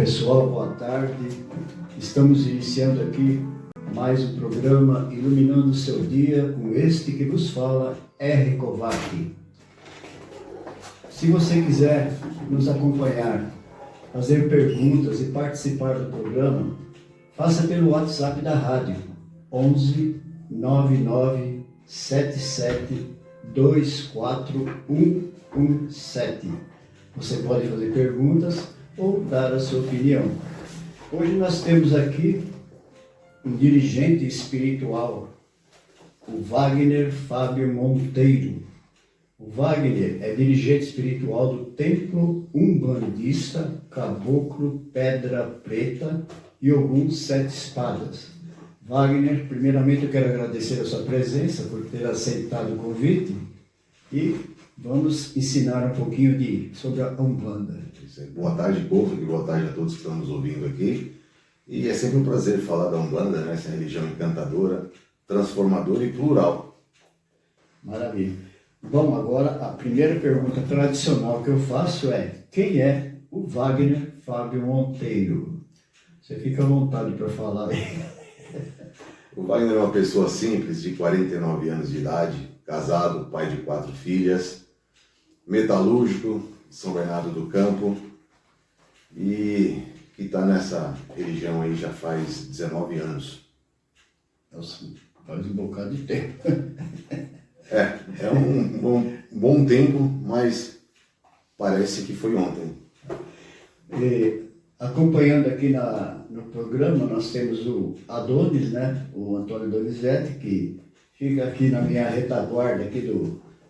pessoal, boa tarde. Estamos iniciando aqui mais um programa Iluminando o Seu Dia com este que vos fala, R. Kovac. Se você quiser nos acompanhar, fazer perguntas e participar do programa, faça pelo WhatsApp da rádio 11 99 77 24117. Você pode fazer perguntas ou dar a sua opinião. Hoje nós temos aqui um dirigente espiritual, o Wagner Fábio Monteiro. O Wagner é dirigente espiritual do Templo Umbandista Caboclo Pedra Preta e Ogum Sete Espadas. Wagner, primeiramente eu quero agradecer a sua presença por ter aceitado o convite e vamos ensinar um pouquinho sobre a Umbanda. Boa tarde, povo, e boa tarde a todos que estão nos ouvindo aqui. E é sempre um prazer falar da Umbanda, né? Essa religião encantadora, transformadora e plural. Maravilha. Bom, agora a primeira pergunta tradicional que eu faço é: quem é o Wagner Fábio Monteiro? Você fica à vontade para falar aí. O Wagner é uma pessoa simples, de 49 anos de idade, casado, pai de 4 filhas, metalúrgico, São Bernardo do Campo, e que está nessa religião aí já faz 19 anos. Nossa, faz um bocado de tempo. É um bom tempo, mas parece que foi ontem. Acompanhando aqui no programa, nós temos o Adonis, né? O Antônio Donizete, que fica aqui na minha retaguarda aqui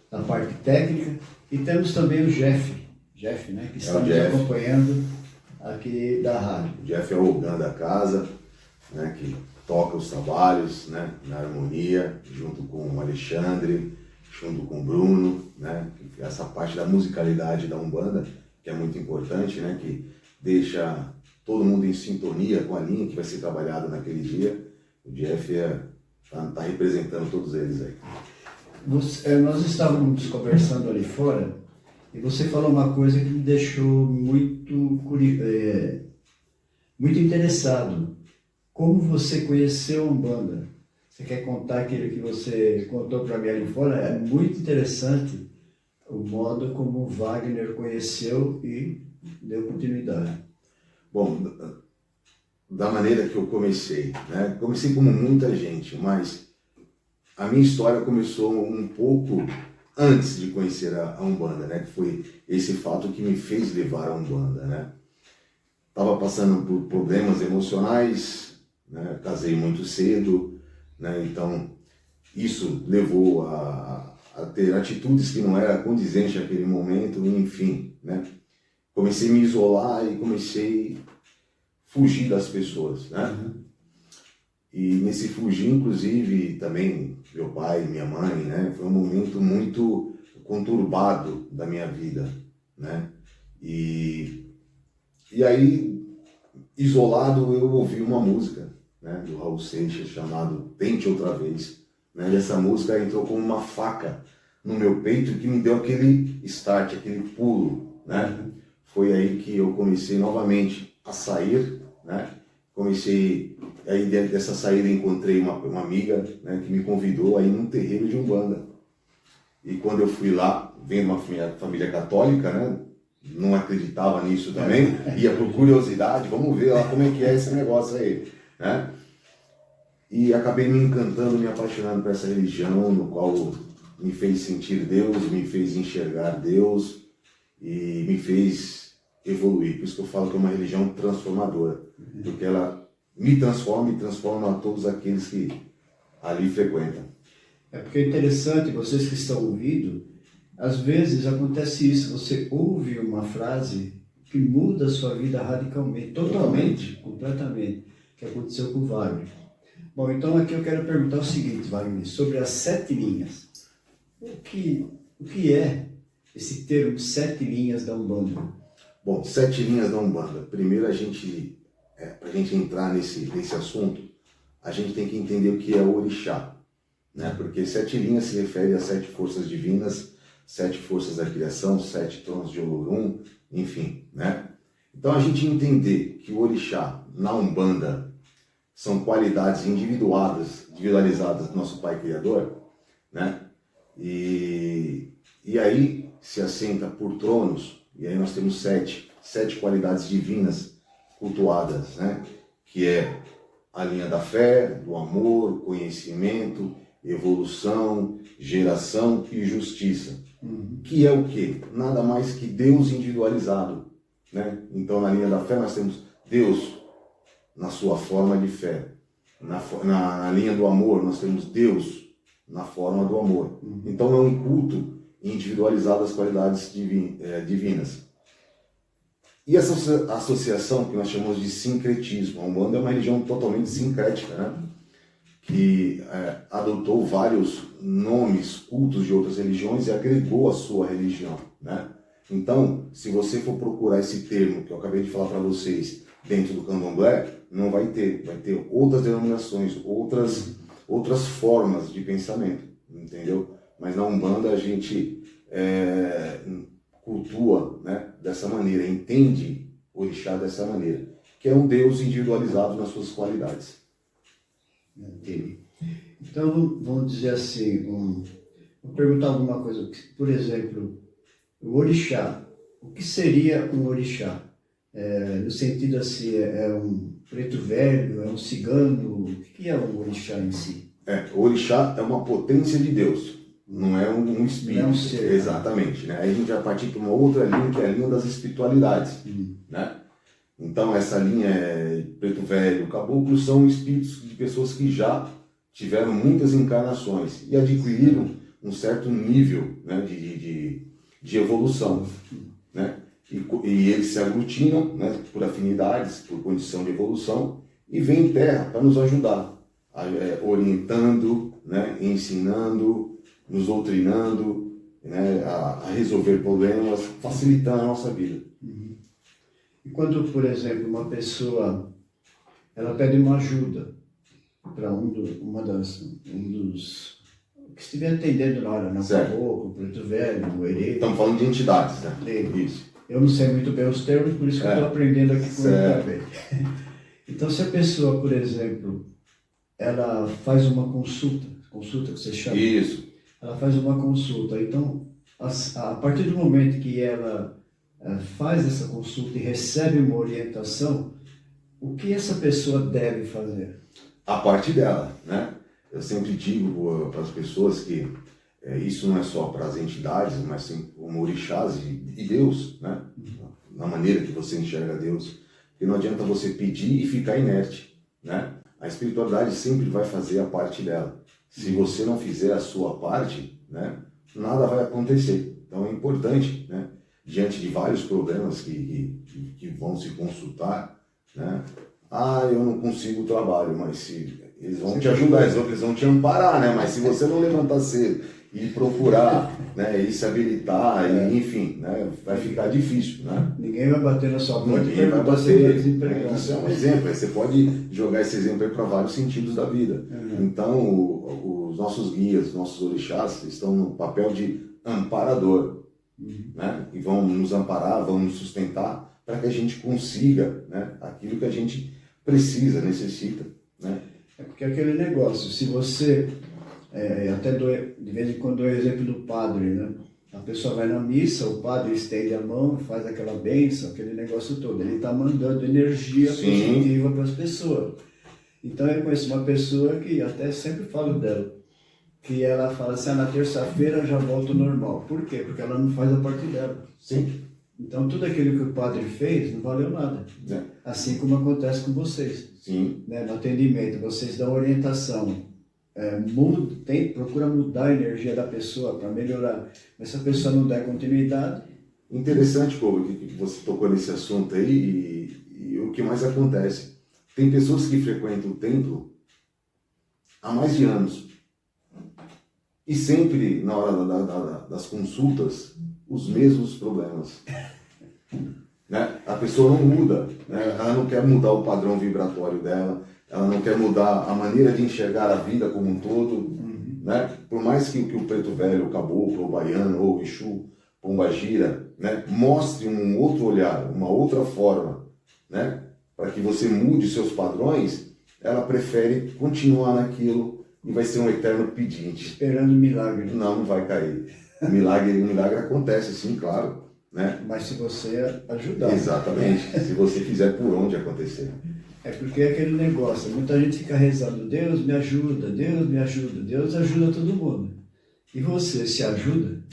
da parte técnica, e temos também o Jeff, né? Que está nos acompanhando aqui da rádio. O Jeff é o orgã da casa, né? Que toca os trabalhos, né? Na harmonia, junto com o Alexandre, junto com o Bruno, né? Essa parte da musicalidade da Umbanda, que é muito importante, né? Que deixa todo mundo em sintonia com a linha que vai ser trabalhada naquele dia. O Jeff está representando todos eles aí. Nós estávamos conversando ali fora e você falou uma coisa que me deixou muito interessado. Como você conheceu a Umbanda? Você quer contar aquilo que você contou para mim ali fora? É muito interessante o modo como o Wagner conheceu e deu continuidade. Bom, da maneira que eu comecei, né? Comecei como muita gente, mas a minha história começou um pouco antes de conhecer a Umbanda, né? Que foi esse fato que me fez levar a Umbanda, né? Estava passando por problemas emocionais, né? Casei muito cedo, né? Então isso levou a ter atitudes que não eram condizentes naquele momento, enfim, né? Comecei a me isolar e comecei a fugir das pessoas, né? Uhum. E nesse fugir, inclusive, também meu pai e minha mãe, né? Foi um momento muito conturbado da minha vida, né? E aí, isolado, eu ouvi uma música, né? Do Raul Seixas, chamado Tente Outra Vez, né? E essa música entrou como uma faca no meu peito que me deu aquele start, aquele pulo, né? Uhum. Foi aí que eu comecei novamente a sair, né? Aí dessa saída encontrei uma amiga, né, que me convidou a ir num terreiro de Umbanda. E quando eu fui lá, vendo uma família católica, né, não acreditava nisso também, ia por curiosidade, vamos ver lá como é que é esse negócio aí, né? E acabei me encantando, me apaixonando por essa religião, no qual me fez sentir Deus, me fez enxergar Deus e me fez evoluir. Por isso que eu falo que é uma religião transformadora, porque ela me transforma e transforma a todos aqueles que ali frequentam. É porque é interessante, vocês que estão ouvindo, às vezes acontece isso, você ouve uma frase que muda a sua vida radicalmente, totalmente, completamente, que aconteceu com o Wagner. Bom, então aqui eu quero perguntar o seguinte, Wagner, sobre as 7 linhas. O que é esse termo 7 linhas da Umbanda? Bom, 7 linhas da Umbanda. Primeiro, para a gente entrar nesse assunto, a gente tem que entender o que é o orixá, né? Porque 7 linhas se refere a 7 forças divinas, 7 forças da criação, 7 tronos de Olorum, enfim, né? Então a gente entender que o orixá na Umbanda são qualidades individualizadas do nosso Pai Criador, né? E aí se assenta por tronos, e aí nós temos sete qualidades divinas cultuadas, né? Que é a linha da fé, do amor, conhecimento, evolução, geração e justiça. Que é o quê? Nada mais que Deus individualizado, né? Então na linha da fé nós temos Deus na sua forma de fé. Na linha do amor nós temos Deus na forma do amor. Então é um culto individualizado das qualidades divinas. E essa associação que nós chamamos de sincretismo, a Umbanda é uma religião totalmente sincrética, né? Que adotou vários nomes, cultos de outras religiões e agregou a sua religião, né? Então, se você for procurar esse termo que eu acabei de falar para vocês dentro do candomblé, não vai ter outras denominações, outras formas de pensamento, entendeu? Mas na Umbanda a gente cultua, né, dessa maneira, entende o orixá dessa maneira, que é um Deus individualizado nas suas qualidades. Entendi. Então, vamos dizer assim, vou perguntar alguma coisa. Por exemplo, o orixá. O que seria um orixá? No sentido assim, é um preto velho, é um cigano? O que é um orixá em si? O orixá é uma potência de Deus, não é um espírito. Não é um ser. Exatamente. Né? Aí a gente vai partir para uma outra linha, que é a linha das espiritualidades. Né? Então, essa linha preto velho, caboclo, são espíritos de pessoas que já tiveram muitas encarnações e adquiriram um certo nível, né, de evolução. Né? E eles se aglutinam, né, por afinidades, por condição de evolução, e vêm em terra para nos ajudar, orientando, né, ensinando, nos doutrinando, né, a resolver problemas, facilitando a nossa vida. E quando, por exemplo, uma pessoa ela pede uma ajuda para um dos que estiver atendendo na hora, não, caboclo, preto velho, o herê. Estamos falando de entidades, né? Isso. Eu não sei muito bem os termos, por isso que eu estou aprendendo aqui com ele também. Então, se a pessoa, por exemplo, ela faz uma consulta que você chama. Isso. Ela faz uma consulta. Então, a partir do momento que ela faz essa consulta e recebe uma orientação, o que essa pessoa deve fazer? A parte dela, né? Eu sempre digo para as pessoas que isso não é só para as entidades, mas sim como orixás e Deus, né? Na maneira que você enxerga Deus. Porque não adianta você pedir e ficar inerte, né? A espiritualidade sempre vai fazer a parte dela. Se você não fizer a sua parte, né, nada vai acontecer. Então é importante, né, diante de vários problemas que vão se consultar, né? Eu não consigo o trabalho, mas se eles vão te ajudar, eles vão te amparar, né? Mas se você não levantar cedo e procurar, né, e se habilitar, e, enfim, né, vai ficar difícil, né? Ninguém vai bater na sua porta e vai bater. Isso é um né? exemplo. Você pode jogar esse exemplo aí para vários sentidos da vida. Então, os nossos guias, nossos orixás estão no papel de amparador, né? E vão nos amparar, vão nos sustentar para que a gente consiga, né, aquilo que a gente precisa, necessita, né? É porque aquele negócio, se você, até de vez em quando dou o exemplo do padre, né? A pessoa vai na missa, o padre estende a mão, faz aquela bênção, aquele negócio todo. Ele está mandando energia positiva para as pessoas. Então eu conheço uma pessoa que até sempre falo dela, que ela fala assim, na terça-feira eu já volto ao normal. Por quê? Porque ela não faz a parte dela. Sim. Então tudo aquilo que o padre fez não valeu nada. Assim como acontece com vocês. Sim. Né? No atendimento, vocês dão orientação. Procura mudar a energia da pessoa para melhorar. Mas se a pessoa não der continuidade... Interessante, Kobe, que você tocou nesse assunto aí e o que mais acontece. Tem pessoas que frequentam o templo há mais de anos. E sempre, na hora das consultas, os mesmos problemas. Né? A pessoa não muda, né? Ela não quer mudar o padrão vibratório dela, ela não quer mudar a maneira de enxergar a vida como um todo. Né? Por mais que o preto velho, o caboclo, o baiano ou o Exu pombagira, né, mostre um outro olhar, uma outra forma, né, para que você mude seus padrões, ela prefere continuar naquilo e vai ser um eterno pedinte. Esperando milagre. Não, não vai cair. O milagre acontece, sim, claro, né? Mas se você ajudar. Exatamente, se você fizer por onde acontecer. É porque é aquele negócio, muita gente fica rezando, Deus me ajuda, Deus me ajuda, Deus ajuda todo mundo. E você se ajuda?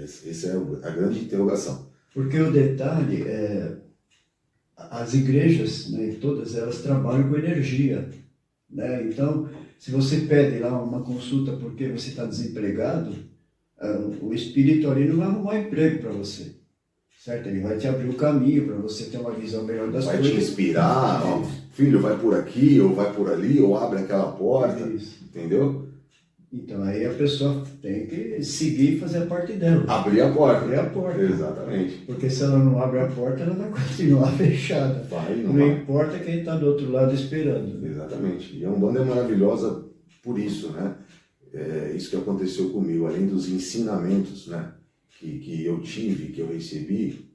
Essa é a grande interrogação. Porque o detalhe é, as igrejas, né, todas elas trabalham com energia, né? Então, se você pede lá uma consulta porque você está desempregado, o espírito ali não vai arrumar emprego para você, certo? Ele vai te abrir o caminho para você ter uma visão melhor das coisas. Vai te inspirar, ó, filho, vai por aqui, ou vai por ali, ou abre aquela porta, Isso. Entendeu? Então aí a pessoa tem que seguir e fazer a parte dela. Abrir a porta. Abrir a porta. Exatamente. Porque se ela não abre a porta, ela vai continuar fechada. Não Não vai. importa quem está do outro lado esperando. Exatamente. E a Umbanda é maravilhosa por isso, né? É isso que aconteceu comigo, além dos ensinamentos, né, que eu tive, que eu recebi,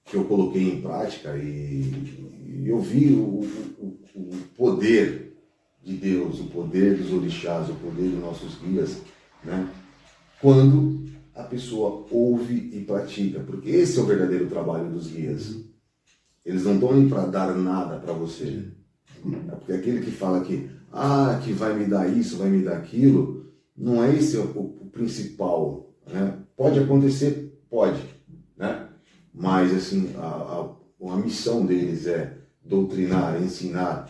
que eu coloquei em prática e eu vi o poder de Deus, o poder dos orixás, o poder dos nossos guias, né? Quando a pessoa ouve e pratica, porque esse é o verdadeiro trabalho dos guias. Eles não estão aí para dar nada para você. É porque aquele que fala que vai me dar isso, vai me dar aquilo, não é esse o principal, né? Pode acontecer, pode, né? Mas assim, a missão deles é doutrinar, ensinar,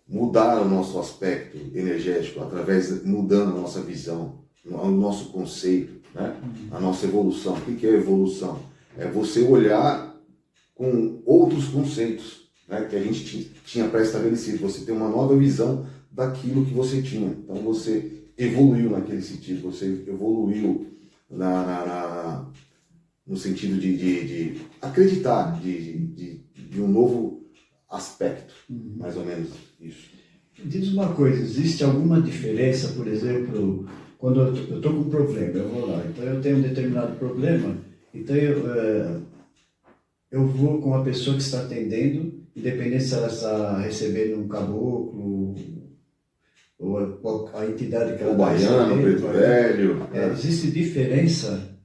mudar o nosso aspecto energético, mudando a nossa visão, o nosso conceito, né? A nossa evolução. O que é evolução? É você olhar com outros conceitos, né, que a gente tinha pré-estabelecido. Você tem uma nova visão daquilo que você tinha. Então você evoluiu naquele sentido, você evoluiu no sentido de acreditar, de um novo aspecto, mais ou menos isso. Diz uma coisa, existe alguma diferença, por exemplo, quando eu estou com um problema, eu vou lá, então eu tenho um determinado problema, então eu vou com a pessoa que está atendendo, independente se ela está recebendo um caboclo, ou a entidade que ela está recebendo. O baiano, o preto velho. Existe diferença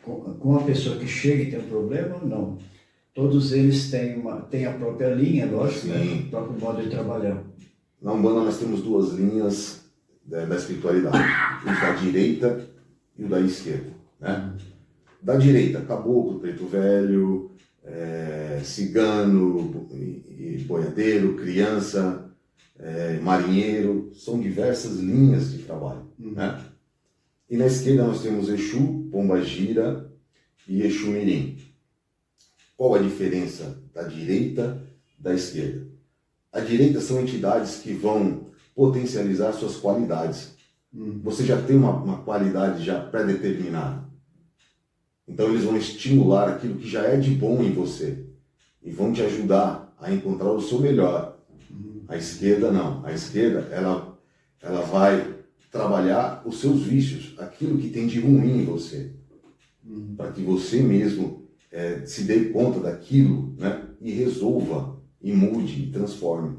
com a pessoa que chega e tem um problema ou não? Todos eles têm a própria linha, lógico, né? O próprio modo de trabalhar. Na Umbanda nós temos duas linhas da espiritualidade, o da direita e o da esquerda, né? Da direita, caboclo, preto velho, cigano, boiadeiro, criança, marinheiro, são diversas linhas de trabalho, né? E na esquerda nós temos Exu, Pombagira e Exu Mirim. Qual a diferença da direita da esquerda? A direita são entidades que vão potencializar suas qualidades. Você já tem uma qualidade já pré-determinada. Então eles vão estimular aquilo que já é de bom em você e vão te ajudar a encontrar o seu melhor. A esquerda não. A esquerda ela vai trabalhar os seus vícios, aquilo que tem de ruim em você, para que você mesmo se dê conta daquilo, né, e resolva, e mude, e transforme.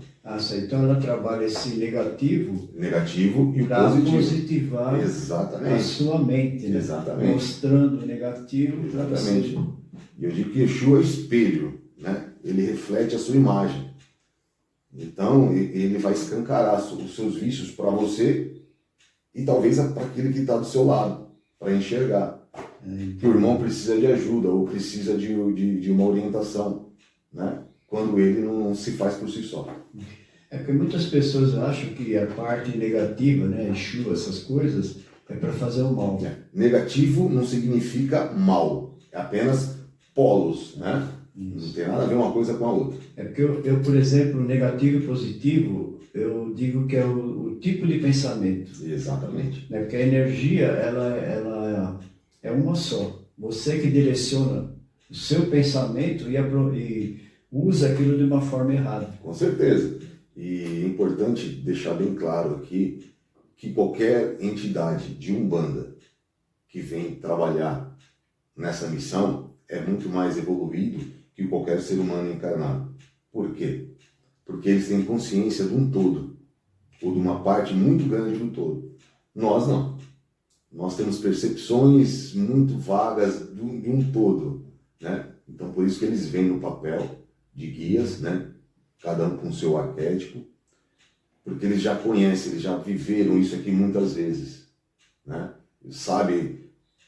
Então ela trabalha esse negativo e o para positivo. Positivar Exatamente. a sua mente, né? Exatamente. Mostrando o negativo. Exatamente. E eu digo que Exu é espelho, né? Ele reflete a sua imagem. Então ele vai escancarar os seus vícios para você e talvez para aquele que está do seu lado, para enxergar. Que o irmão precisa de ajuda ou precisa de uma orientação, né? Quando ele não se faz por si só. É porque muitas pessoas acham que a parte negativa, né, Exu, essas coisas, é para fazer o mal. Negativo não significa mal, é apenas polos, né? Não tem nada a ver uma coisa com a outra. É porque eu, por exemplo, negativo e positivo, eu digo que é o tipo de pensamento. Exatamente. Né? Porque a energia, ela é uma só. Você que direciona o seu pensamento e usa aquilo de uma forma errada. Com certeza. E é importante deixar bem claro aqui que qualquer entidade de Umbanda que vem trabalhar nessa missão é muito mais evoluído que qualquer ser humano encarnado. Por quê? Porque eles têm consciência de um todo, ou de uma parte muito grande do todo. Nós não. Nós temos percepções muito vagas de um todo, né? Então, por isso que eles vêm no papel de guias, né? Cada um com o seu arquétipo, porque eles já conhecem, eles já viveram isso aqui muitas vezes, né? Eles sabem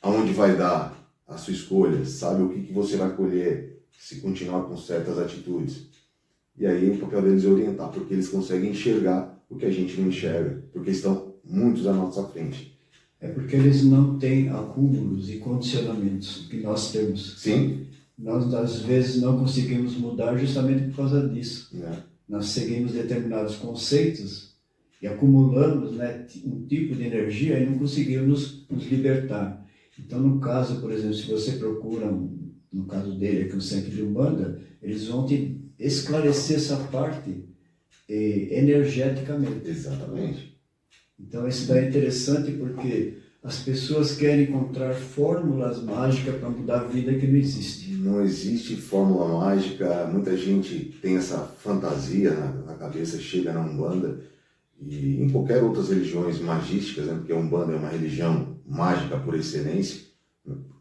aonde vai dar a sua escolha, sabe o que você vai colher se continuar com certas atitudes. E aí o papel deles é orientar, porque eles conseguem enxergar o que a gente não enxerga, porque estão muitos à nossa frente. É porque eles não têm acúmulos e condicionamentos que nós temos. Sim. Nós, às vezes, não conseguimos mudar justamente por causa disso. Né? Nós seguimos determinados conceitos e acumulamos, né, um tipo de energia e não conseguimos nos libertar. Então, no caso, por exemplo, se você procura, no caso dele aqui, o Centro de Umbanda, eles vão te esclarecer essa parte energeticamente. Exatamente. Então, isso daí é interessante porque as pessoas querem encontrar fórmulas mágicas para mudar a vida que não existe. Não existe fórmula mágica, muita gente tem essa fantasia na cabeça, chega na Umbanda e em qualquer outras religiões magísticas, né? Porque a Umbanda é uma religião mágica por excelência,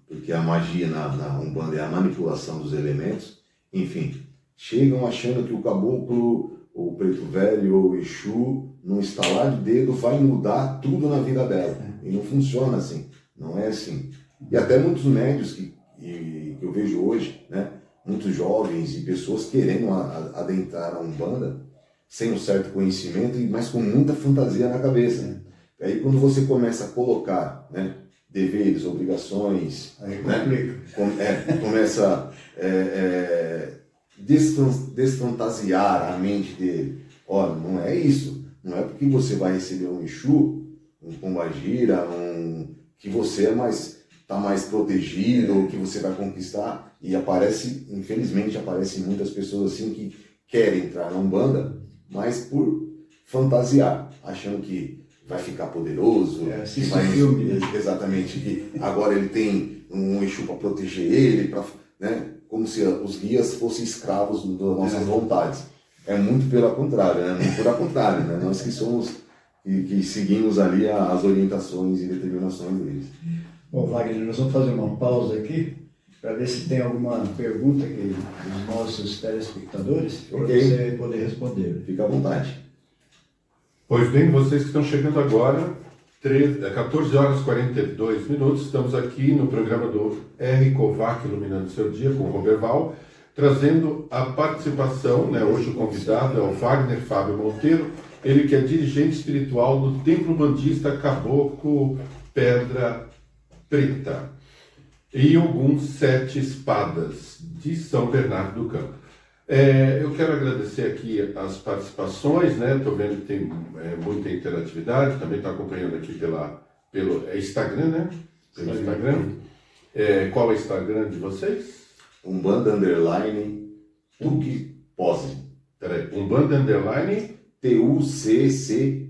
porque a magia na Umbanda é a manipulação dos elementos, enfim, chegam achando que o caboclo, ou o preto velho, ou o Exu, num estalar de dedo vai mudar tudo na vida dela, e não funciona assim, não é assim. E até muitos médios que eu vejo hoje, né, muitos jovens e pessoas querendo adentrar a Umbanda sem um certo conhecimento, mas com muita fantasia na cabeça. Aí quando você começa a colocar, né, deveres, obrigações, né, começa a desfantasiar a mente dele. Olha, não é isso. Não é porque você vai receber um Exu, um Pombagira, que você está mais protegido, ou que você vai conquistar. E infelizmente aparecem muitas pessoas assim que querem entrar na Umbanda, mas por fantasiar, achando que vai ficar poderoso, que vai, exatamente, que agora ele tem um Exu para proteger ele, né, como se os guias fossem escravos das nossas vontades. É muito pelo contrário, né? Muito pelo contrário, né? Nós que somos, que seguimos ali as orientações e determinações deles. Bom, Wagner, nós vamos fazer uma pausa aqui para ver se tem alguma pergunta que dos nossos telespectadores para você poder responder. Fica à vontade. Pois bem, vocês que estão chegando agora, 14 horas e 42 minutos, estamos aqui no programa do R. Kovac, Iluminando Seu Dia, com o Roberval, trazendo a participação, né, hoje o convidado é o Wagner Fábio Monteiro, ele que é dirigente espiritual do Templo Bandista Caboclo Pedra Preta e Ogum Sete Espadas, de São Bernardo do Campo. Eu quero agradecer aqui as participações, né? Estou vendo que tem muita interatividade, também estou acompanhando aqui pelo Instagram, né? Pelo Instagram. Qual é o Instagram de vocês? Umbanda _ Tuque Pose. Peraí, Umbanda _ TUCCPOSE.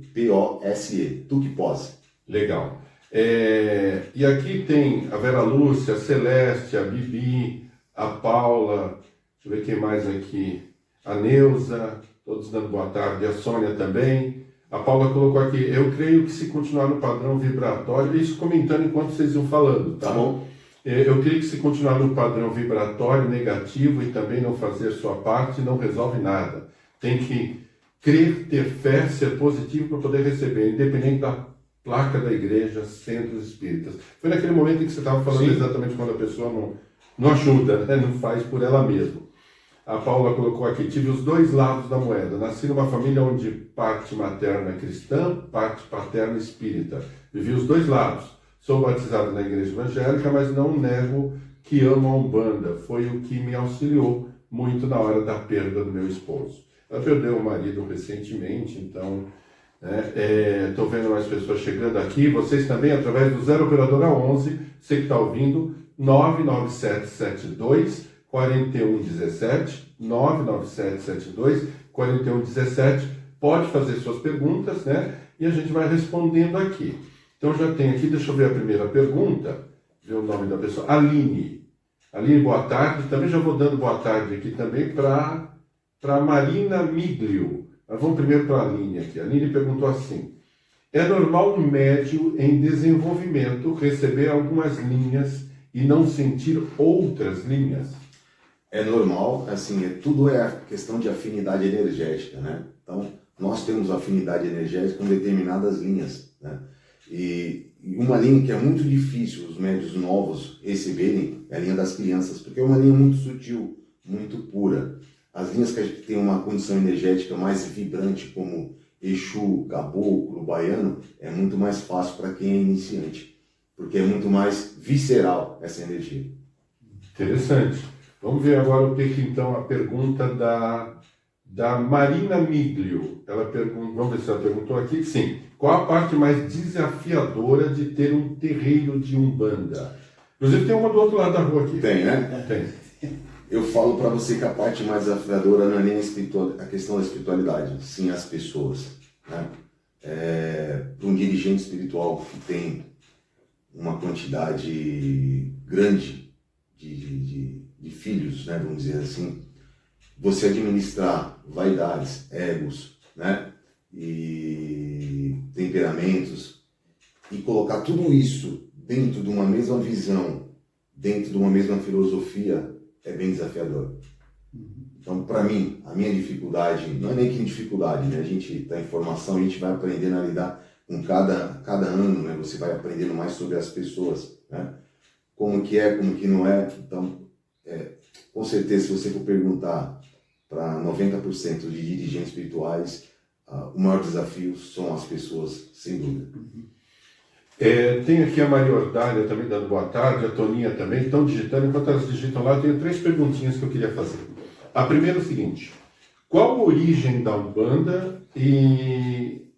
Tuque Pose. Legal. E aqui tem a Vera Lúcia, a Celeste, a Bibi, a Paula. Deixa eu ver quem mais aqui. A Neuza, todos dando boa tarde. A Sônia também. A Paula colocou aqui, eu creio que se continuar no padrão vibratório, isso comentando enquanto vocês iam falando, tá bom? Eu creio que se continuar no padrão vibratório negativo e também não fazer sua parte, não resolve nada. Tem que crer, ter fé, ser positivo para poder receber, independente da placa da igreja, centros espíritas. Foi naquele momento em que você estava falando. Sim. Exatamente quando a pessoa não ajuda, né? Não faz por ela mesma. A Paula colocou aqui, tive os dois lados da moeda. Nasci numa família onde parte materna cristã, parte paterna espírita. Vivi os dois lados. Sou batizado na igreja evangélica, mas não nego que amo a Umbanda. Foi o que me auxiliou muito na hora da perda do meu esposo. Ela perdeu o marido recentemente, então estou vendo mais pessoas chegando aqui. Vocês também, através do 0 Operadora 11, você que está ouvindo, 99772 4117, 99772 4117, pode fazer suas perguntas, né? E a gente vai respondendo aqui. Então já tem aqui, deixa eu ver a primeira pergunta, ver o nome da pessoa, Aline. Aline, boa tarde. Também já vou dando boa tarde aqui também para Marina Miglio. Mas vamos primeiro para a Aline aqui. A Aline perguntou assim: é normal um médio em desenvolvimento receber algumas linhas e não sentir outras linhas? É normal, assim, tudo é questão de afinidade energética, né? Então, nós temos afinidade energética com determinadas linhas, né? E uma linha que é muito difícil os médios novos receberem é a linha das crianças, porque é uma linha muito sutil, muito pura. As linhas que a gente tem uma condição energética mais vibrante, como Exu, Caboclo, Baiano, é muito mais fácil para quem é iniciante, porque é muito mais visceral essa energia. Interessante. Vamos ver agora o que então a pergunta da Marina Miglio. Ela pergunta, vamos ver se ela perguntou aqui. Sim. Qual a parte mais desafiadora de ter um terreiro de Umbanda? Inclusive tem uma do outro lado da rua aqui. Tem, né? Tem. Eu falo para você que a parte mais desafiadora não é nem a questão da espiritualidade, sim as pessoas, né? Para um dirigente espiritual que tem uma quantidade grande de filhos, né, vamos dizer assim, você administrar vaidades, egos, né, e temperamentos, e colocar tudo isso dentro de uma mesma visão, dentro de uma mesma filosofia, é bem desafiador. Então, para mim, a minha dificuldade, não é nem que dificuldade, né? A gente está em formação, a gente vai aprendendo a lidar com cada ano, né? Você vai aprendendo mais sobre as pessoas, né? Como que é, como que não é. Então, com certeza, se você for perguntar para 90% de dirigentes espirituais, o maior desafio são as pessoas, sem dúvida. Tem aqui a Maria Ordália também dando boa tarde, a Toninha também, estão digitando. Enquanto elas digitam lá, eu tenho 3 perguntinhas que eu queria fazer. A primeira é o seguinte: qual a origem da Umbanda e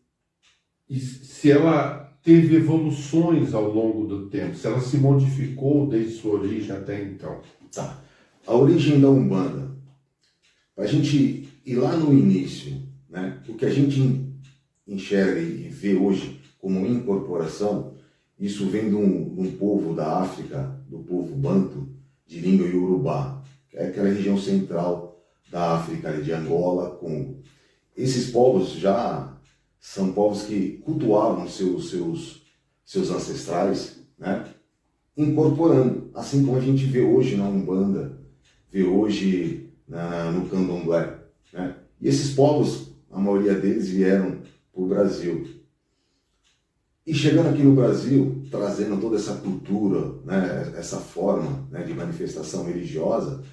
se ela teve evoluções ao longo do tempo, se ela se modificou desde sua origem até então? Tá. A origem da Umbanda, para a gente ir lá no início, né, o que a gente enxerga e vê hoje como incorporação, isso vem de um povo da África, do povo Banto, de língua Yorubá, que é aquela região central da África, de Angola, Congo. Esses povos já são povos que cultuavam seus ancestrais, né, incorporando, assim como a gente vê hoje na Umbanda, vê hoje no Candomblé, né? E esses povos, a maioria deles vieram para o Brasil. E chegando aqui no Brasil, trazendo toda essa cultura, né, essa forma, né, de manifestação religiosa,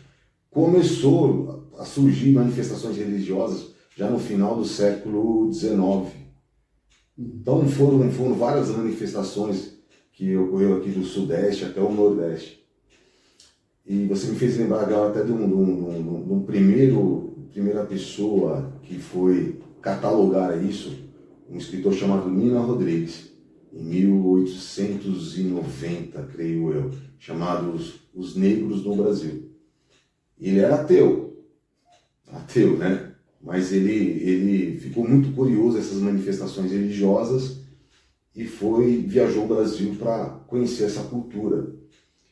começou a surgir manifestações religiosas já no final do século XIX. Então foram várias manifestações que ocorreram aqui do Sudeste até o Nordeste. E você me fez lembrar agora até de uma primeira pessoa que foi catalogar isso, um escritor chamado Nina Rodrigues, em 1890, creio eu, chamado Os Negros no Brasil. Ele era ateu, né? Mas ele ficou muito curioso essas manifestações religiosas e viajou ao Brasil para conhecer essa cultura.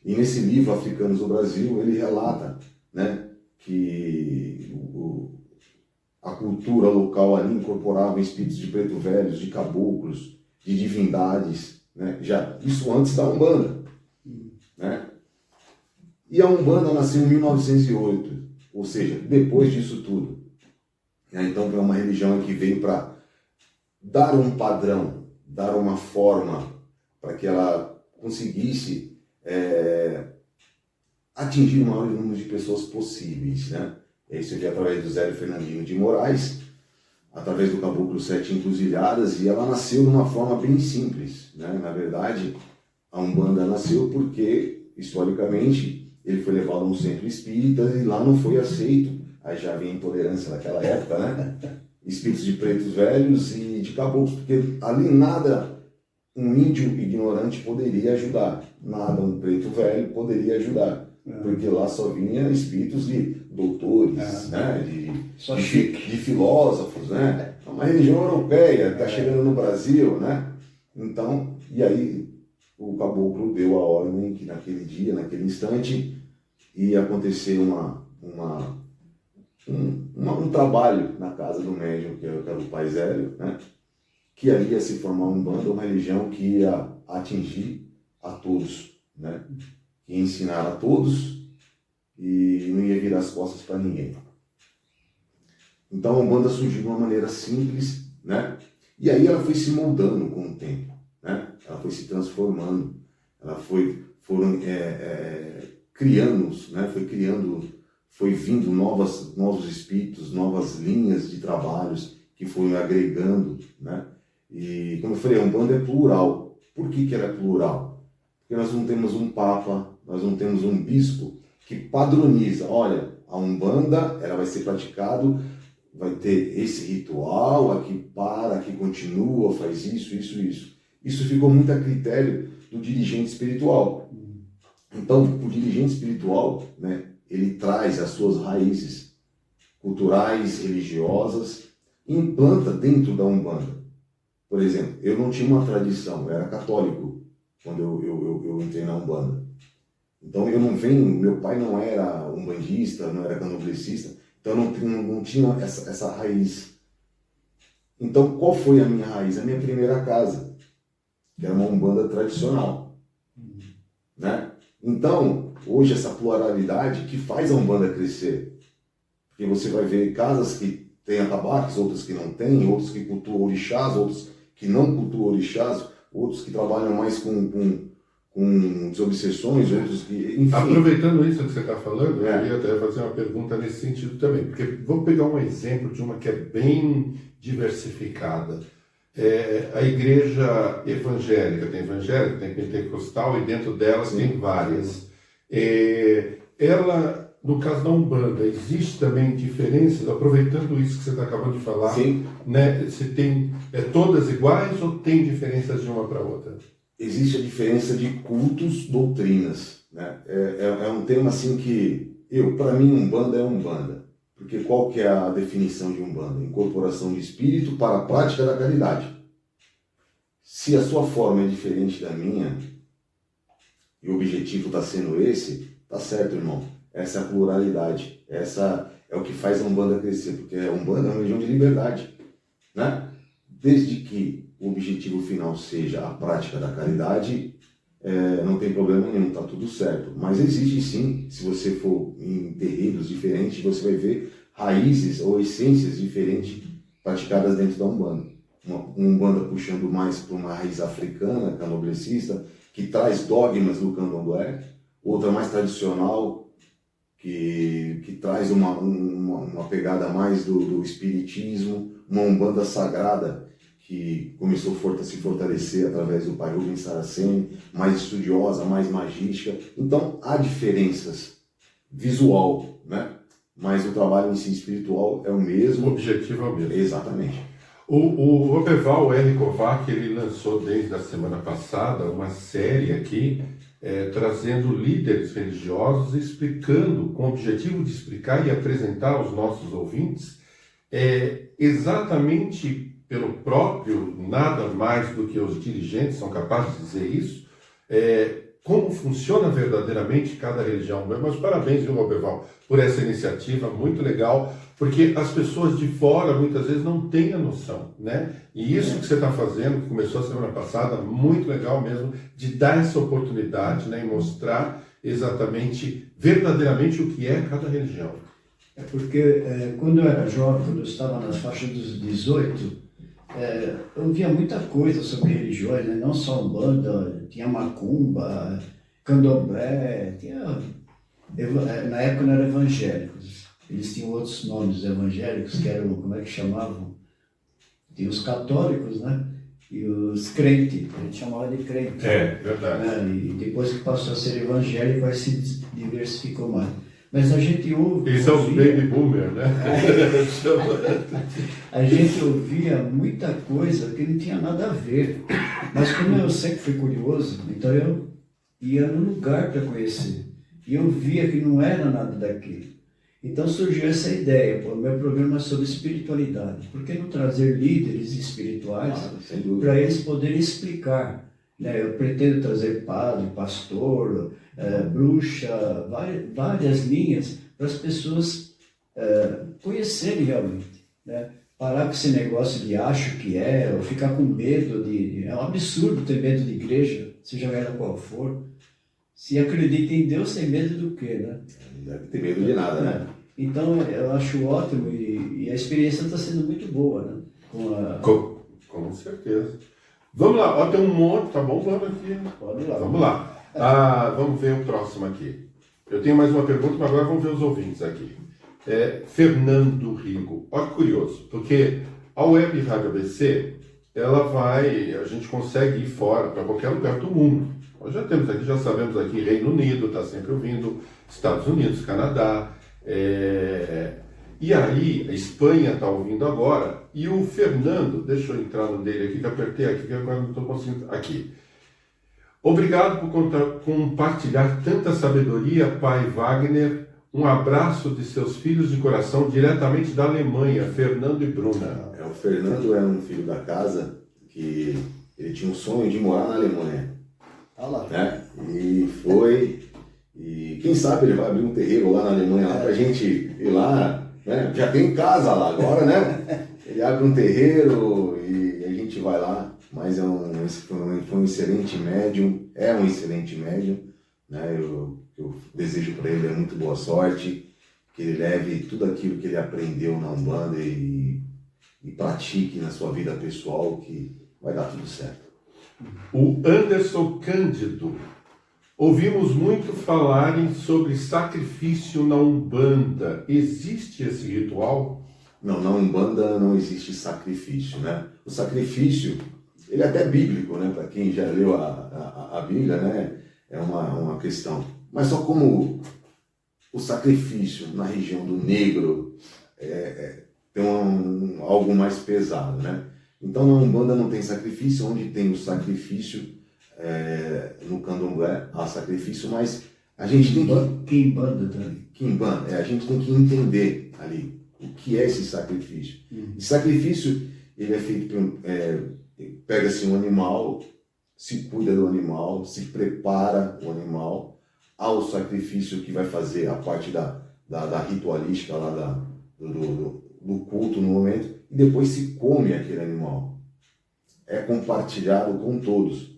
E nesse livro, Africanos do Brasil, ele relata, né, que a cultura local ali incorporava espíritos de preto velhos, de caboclos, de divindades, né, já isso antes da Umbanda, né? E a Umbanda nasceu em 1908, ou seja, depois disso tudo. Então é uma religião que veio para dar um padrão, dar uma forma para que ela conseguisse atingir o maior número de pessoas possíveis, né? Isso aqui é através do Zélio Fernandino de Moraes, através do Caboclo Sete Encruzilhadas, e ela nasceu de uma forma bem simples, né? Na verdade, a Umbanda nasceu porque, historicamente, ele foi levado a um centro espírita e lá não foi aceito. Aí já havia intolerância naquela época, né? Espíritos de pretos velhos e de caboclos, porque ali nada um índio ignorante poderia ajudar, nada um preto velho poderia ajudar, porque lá só vinha espíritos de doutores, né? de filósofos, né? É uma religião europeia, está chegando no Brasil, né? Então, e aí o caboclo deu a ordem que naquele dia, naquele instante, ia acontecer um trabalho na casa do médium, que era o Pai Zélio, né? Que ali ia se formar uma Umbanda, uma religião que ia atingir a todos, né? Que ia ensinar a todos e não ia virar as costas para ninguém. Então a Umbanda surgiu de uma maneira simples, né? E aí ela foi se moldando com o tempo, né? Ela foi se transformando, ela foram criando, né? Foi vindo novos espíritos, novas linhas de trabalhos que foram agregando, né? E como eu falei, a Umbanda é plural. Por que ela é plural? Porque nós não temos um papa, nós não temos um bispo que padroniza, olha, a Umbanda ela vai ser praticado, vai ter esse ritual, aqui para, aqui continua, faz isso, isso, isso. Isso ficou muito a critério do dirigente espiritual. Então, o dirigente espiritual, né, ele traz as suas raízes culturais, religiosas, e implanta dentro da Umbanda. Por exemplo, eu não tinha uma tradição, eu era católico quando eu entrei na Umbanda. Então eu não venho, meu pai não era umbandista, não era candomblessista, então eu não tinha essa raiz. Então qual foi a minha raiz? A minha primeira casa, que era uma Umbanda tradicional, né? Então, hoje essa pluralidade que faz a Umbanda crescer, porque você vai ver casas que têm atabaques, outras que não têm, outros que cultuam orixás, outros que não cultuam orixás, outros que trabalham mais com desobsessões, outros que... Enfim. Aproveitando isso que você está falando, eu ia até fazer uma pergunta nesse sentido também, porque vamos pegar um exemplo de uma que é bem diversificada. A igreja evangélica, tem pentecostal e dentro delas tem várias. Ela, no caso da Umbanda, existe também diferenças, aproveitando isso que você está acabando de falar, Sim. Né? Se tem todas iguais ou tem diferenças de uma para outra? Existe a diferença de cultos, doutrinas, né? É um tema assim que, para mim, Umbanda é Umbanda. Porque qual que é a definição de Umbanda? Incorporação de espírito para a prática da caridade. Se a sua forma é diferente da minha, e o objetivo está sendo esse, tá certo, irmão. Essa é a pluralidade. Essa é o que faz a Umbanda crescer, porque a Umbanda é uma religião de liberdade, né? Desde que o objetivo final seja a prática da caridade, não tem problema nenhum, tá tudo certo. Mas existe sim, se você for em terreiros diferentes, você vai ver raízes ou essências diferentes praticadas dentro da Umbanda. Uma Umbanda puxando mais para uma raiz africana, candomblessista, que traz dogmas do candomblé, outra mais tradicional, que traz uma pegada mais do espiritismo, uma Umbanda sagrada, que começou a se fortalecer através do Pai Rubens Saraceni, mais estudiosa, mais magística. Então, há diferenças visual, né? Mas o trabalho em si espiritual é o mesmo. O objetivo é o mesmo. Exatamente. O Roberval R. Kovac, ele lançou desde a semana passada uma série aqui, trazendo líderes religiosos, explicando, com o objetivo de explicar e apresentar aos nossos ouvintes, exatamente pelo próprio, nada mais do que os dirigentes são capazes de dizer isso, como funciona verdadeiramente cada religião. Mas parabéns, viu, Roberval, por essa iniciativa, muito legal, porque as pessoas de fora muitas vezes não têm a noção, né? E isso que você está fazendo, que começou a semana passada, muito legal mesmo, de dar essa oportunidade, né, e mostrar exatamente, verdadeiramente o que é cada religião. É porque quando eu era jovem, quando eu estava nas faixas dos 18, eu via muita coisa sobre religiões, né? Não só Umbanda, tinha Macumba, Candomblé, na época não eram evangélicos, eles tinham outros nomes evangélicos, que eram, como é que chamavam? Tinha os católicos, né? E os crentes, a gente chamava de crente. Verdade. Né? E depois que passou a ser evangélico, aí se diversificou mais. Mas a gente ouve... Eles são os baby boomer, né? A gente ouvia muita coisa que não tinha nada a ver. Mas como eu sempre fui curioso, então eu ia no lugar para conhecer. E eu via que não era nada daquilo. Então surgiu essa ideia, pô, meu programa é sobre espiritualidade. Por que não trazer líderes espirituais Claro, sem dúvida. para eles poderem explicar? Né? Eu pretendo trazer padre, pastor, bruxa, várias linhas para as pessoas conhecerem realmente. Né? Parar com esse negócio de acho que é, ou ficar com medo é um absurdo ter medo de igreja, seja ela qual for. Se acredita em Deus, tem medo do quê, né? Não deve ter medo de nada, né? Então, eu acho ótimo e a experiência está sendo muito boa, né? Com certeza. Vamos lá, ó, tem um monte, tá bombando aqui. Pode ir lá. Vamos lá. Vamos ver o próximo aqui. Eu tenho mais uma pergunta, mas agora vamos ver os ouvintes aqui. Fernando Rigo. Olha que curioso, porque a Web Rádio ABC, a gente consegue ir fora para qualquer lugar do mundo. Nós já sabemos aqui, Reino Unido está sempre ouvindo, Estados Unidos, Canadá, e aí a Espanha está ouvindo agora, e o Fernando, deixa eu entrar no dele aqui, que apertei aqui, que agora não estou conseguindo, aqui. Obrigado por compartilhar tanta sabedoria, pai Wagner. Um abraço de seus filhos de coração, diretamente da Alemanha, Fernando e Bruna. O Fernando é um filho da casa que ele tinha um sonho de morar na Alemanha. Olha lá. Né? E foi, e quem sabe ele vai abrir um terreiro lá na Alemanha, lá pra gente ir lá, né? Já tem casa lá agora, né? Ele abre um terreiro e a gente vai lá, mas foi um excelente médium, é um excelente médium, né? Eu desejo para ele muito boa sorte, que ele leve tudo aquilo que ele aprendeu na Umbanda e pratique na sua vida pessoal, que vai dar tudo certo. O Anderson Cândido. Ouvimos muito falarem sobre sacrifício na Umbanda. Existe esse ritual? Não, na Umbanda não existe sacrifício, né? O sacrifício, ele é até bíblico, né? Para quem já leu a Bíblia, né? É uma questão. Mas só como o sacrifício na região do negro tem algo mais pesado, né? Então na Umbanda não tem sacrifício, onde tem o sacrifício no Candomblé há sacrifício, mas a gente tem que... Quimbanda também. Quimbanda, a gente tem que entender ali o que é esse sacrifício. E sacrifício, ele é feito, pega-se um animal, se cuida do animal, se prepara o animal ao sacrifício que vai fazer a parte da ritualística lá do culto no momento, e depois se come aquele animal. É compartilhado com todos.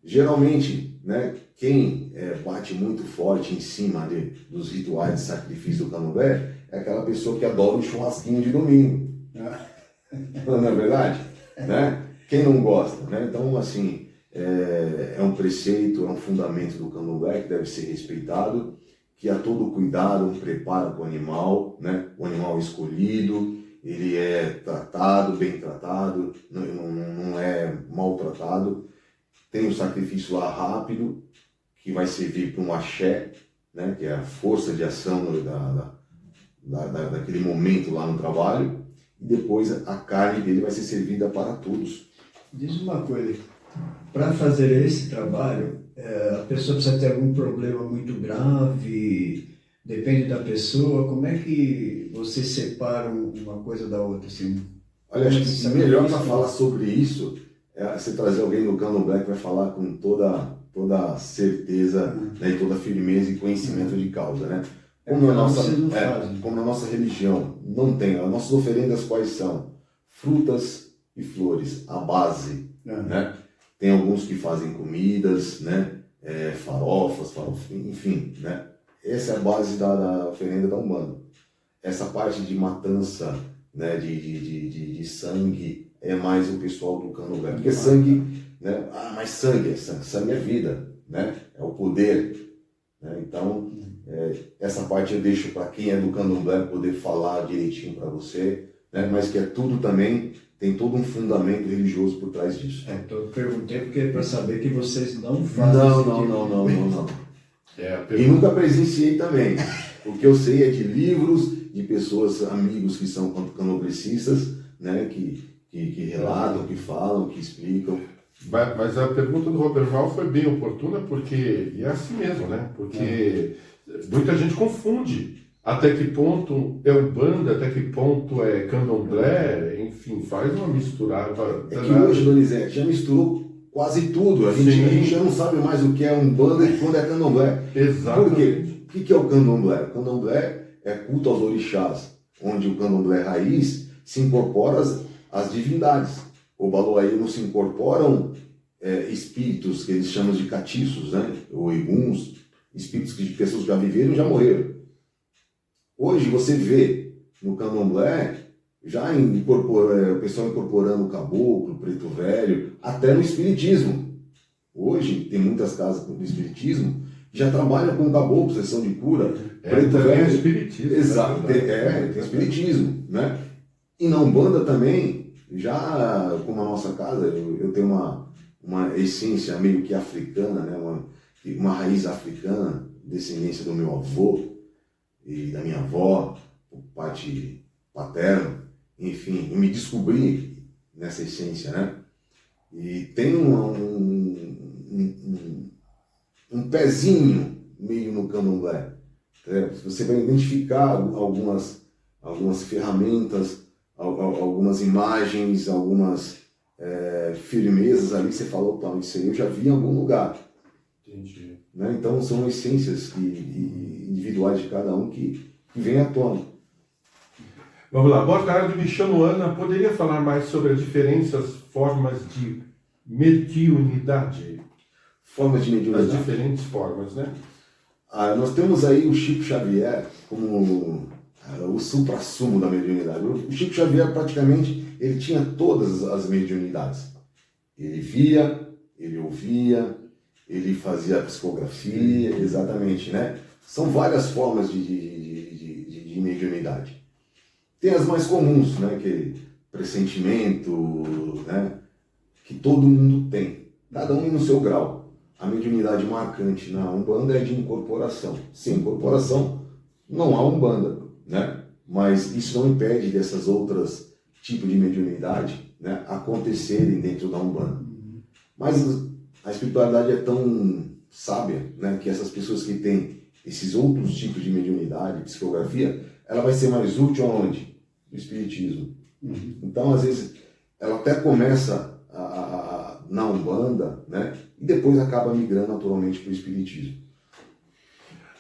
Geralmente, né, quem bate muito forte em cima dos rituais de sacrifício do Candomblé é aquela pessoa que adora um churrasquinho de domingo. Não é verdade? Né? Quem não gosta? Né? Então, assim, é um preceito, é um fundamento do Candomblé que deve ser respeitado, que há todo cuidado, um preparo com o animal, né? O animal escolhido, ele é tratado, bem tratado, não é maltratado. Tem um sacrifício lá rápido, que vai servir para um axé, né? Que é a força de ação daquele momento lá no trabalho, e depois a carne dele vai ser servida para todos. Diz uma coisa, para fazer esse trabalho, a pessoa precisa ter algum problema muito grave, depende da pessoa. Como é que você separa uma coisa da outra? Assim? Olha, acho que melhor para falar sobre isso é você trazer alguém do Candomblé que vai falar com toda certeza, né, e toda firmeza e conhecimento de causa, né? Como na nossa religião não tem, as nossas oferendas quais são? Frutas e flores, a base, né? Tem alguns que fazem comidas, né? Farofas, enfim, né? Essa é a base da oferenda da Umbanda. Essa parte de matança, né? de sangue, é mais o pessoal do Candomblé. Porque sangue, né? Mas sangue é vida, né? É o poder, né? Então, essa parte eu deixo para quem é do Candomblé poder falar direitinho para você, né? Mas que é tudo também, tem todo um fundamento religioso por trás disso. Eu perguntei porque para saber que vocês não fazem. Não. E nunca presenciei também. O que eu sei é de livros, de pessoas, amigos que são candomblecistas, né? Que relatam, que falam, que explicam. Mas a pergunta do Roberval foi bem oportuna, porque é assim mesmo, né? Porque muita gente confunde até que ponto é Umbanda, até que ponto é Candomblé, enfim, faz uma misturada. É que hoje, Donizete, já misturou quase tudo. A gente já não sabe mais o que é Umbanda e quando é Candomblé. Exatamente. Por quê? O que é o Candomblé? O Candomblé é culto aos orixás, onde o Candomblé raiz se incorpora às divindades. O Baloaí não se incorporam espíritos que eles chamam de catiços, né? Ou eguns, espíritos de pessoas que já viveram e já morreram. Hoje você vê no Candomblé já o pessoal incorporando o caboclo, o preto velho, até no espiritismo. Hoje tem muitas casas do espiritismo que já trabalham com caboclo, sessão de cura, preto velho. Espiritismo. Exato, tem espiritismo, né? E na Umbanda também, já como a nossa casa, eu tenho uma essência meio que africana, né? Uma raiz africana, descendência do meu avô e da minha avó, por parte paterna, enfim, eu me descobri nessa essência, né? E tem um pezinho meio no Candomblé. Você vai identificar algumas ferramentas, algumas imagens, algumas firmezas ali, você fala, opa, isso aí eu já vi em algum lugar. Entendi. Né? Então são essências individuais de cada um que vem à tona. Vamos lá, boa tarde, me chamo Ana. Poderia falar mais sobre as diferentes formas de mediunidade? Formas de mediunidade? As diferentes formas, né? Nós temos aí o Chico Xavier como o suprassumo da mediunidade. O Chico Xavier praticamente ele tinha todas as mediunidades. Ele via, ele ouvia, ele fazia a psicografia, exatamente, né? São várias formas de mediunidade. Tem as mais comuns, né? Que é pressentimento, né? Que todo mundo tem, cada um no seu grau. A mediunidade marcante na Umbanda é de incorporação. Sem incorporação, não há Umbanda, né? Mas isso não impede dessas outras tipos de mediunidade, né, acontecerem dentro da Umbanda. Mas a espiritualidade é tão sábia, né, que essas pessoas que têm esses outros tipos de mediunidade, psicografia, ela vai ser mais útil aonde? No Espiritismo. Então, às vezes, ela até começa na Umbanda, né, e depois acaba migrando naturalmente para o Espiritismo.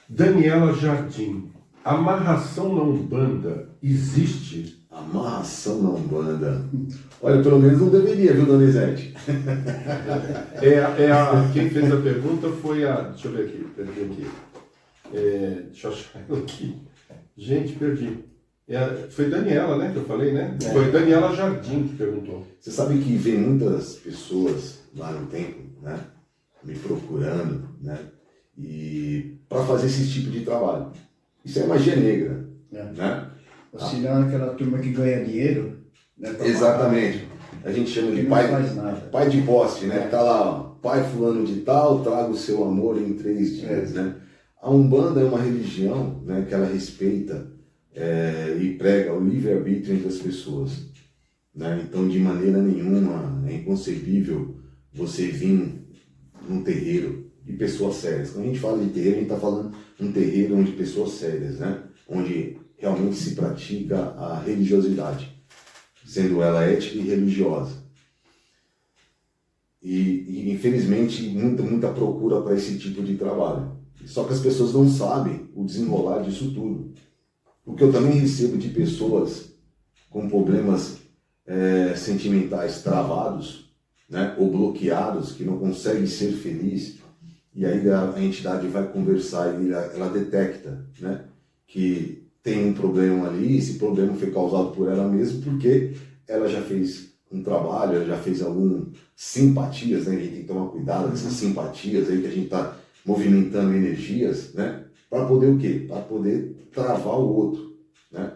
Daniela Jardim, amarração na Umbanda existe? Amarração na Umbanda. Olha, pelo menos não deveria, viu, Donizete? Quem fez a pergunta foi a... Deixa eu ver aqui, perdi aqui. Deixa eu achar aqui. Gente, perdi. Foi Daniela, né, que eu falei, né? Foi Daniela Jardim que perguntou. Você sabe que vem muitas pessoas lá no templo, né, me procurando, né, e para fazer esse tipo de trabalho. Isso é magia negra, né? Ou se não, aquela turma que ganha dinheiro, né? Exatamente. A gente chama de pai de poste, né? Tá lá, ó, pai fulano de tal, traga o seu amor em 3 dias, né? A Umbanda é uma religião, né, que ela respeita e prega o livre-arbítrio entre as pessoas, né? Então, de maneira nenhuma é inconcebível você vir num terreiro de pessoas sérias. Quando a gente fala de terreiro, a gente está falando de um terreiro onde pessoas sérias, né? Onde realmente se pratica a religiosidade, sendo ela ética e religiosa. E infelizmente, muita procura para esse tipo de trabalho. Só que as pessoas não sabem o desenrolar disso tudo. O que eu também recebo de pessoas com problemas sentimentais travados, né, ou bloqueados, que não conseguem ser felizes, e aí a entidade vai conversar e ela detecta, né, que tem um problema ali, esse problema foi causado por ela mesma, porque ela já fez um trabalho, ela já fez algumas simpatias, né, a gente tem que tomar cuidado com essas simpatias aí, que a gente está movimentando energias, né, para poder o quê? Para poder travar o outro, né?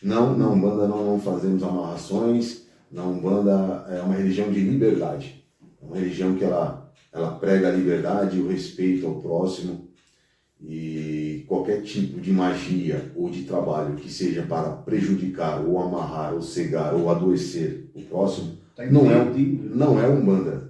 Não, na Umbanda não fazemos amarrações, na Umbanda é uma religião de liberdade, é uma religião que ela prega a liberdade e o respeito ao próximo, e qualquer tipo de magia ou de trabalho que seja para prejudicar ou amarrar ou cegar ou adoecer o próximo não é Umbanda.